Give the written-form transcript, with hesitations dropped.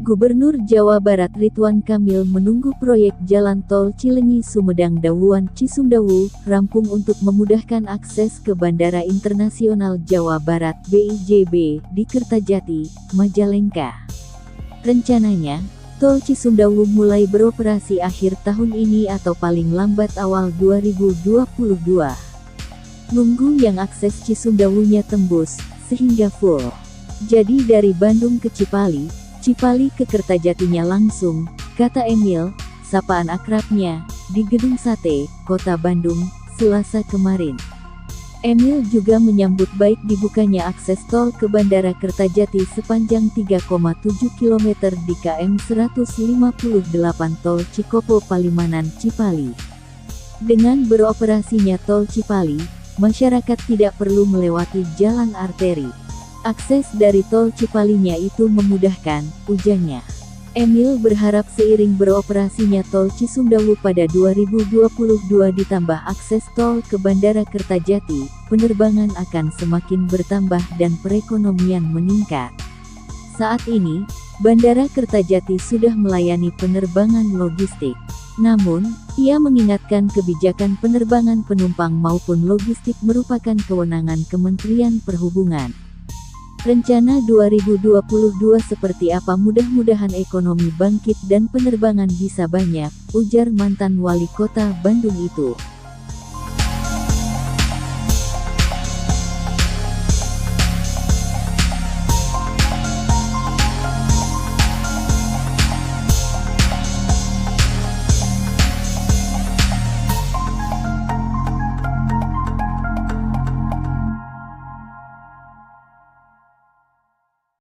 Gubernur Jawa Barat Ridwan Kamil menunggu proyek Jalan Tol Cilenyi-Sumedang-Dawuan-Cisumdawu rampung untuk memudahkan akses ke Bandara Internasional Jawa Barat (BIJB) di Kertajati, Majalengka. Rencananya, Tol Cisumdawu mulai beroperasi akhir tahun ini atau paling lambat awal 2022. Nunggu yang akses Cisumdawunya tembus, sehingga full. Jadi dari Bandung ke Cipali ke Kertajatinya langsung, kata Emil, sapaan akrabnya, di Gedung Sate, Kota Bandung, Selasa kemarin. Emil juga menyambut baik dibukanya akses tol ke Bandara Kertajati sepanjang 3,7 km di KM 158 Tol Cikopo Palimanan Cipali. Dengan beroperasinya Tol Cipali, masyarakat tidak perlu melewati jalan arteri. Akses dari Tol Cipalinya itu memudahkan, ujarnya. Emil berharap seiring beroperasinya Tol Cisumdawu pada 2022 ditambah akses tol ke Bandara Kertajati, penerbangan akan semakin bertambah dan perekonomian meningkat. Saat ini, Bandara Kertajati sudah melayani penerbangan logistik. Namun, ia mengingatkan kebijakan penerbangan penumpang maupun logistik merupakan kewenangan Kementerian Perhubungan. Rencana 2022 seperti apa? Mudah-mudahan ekonomi bangkit dan penerbangan bisa banyak, ujar mantan wali kota Bandung itu.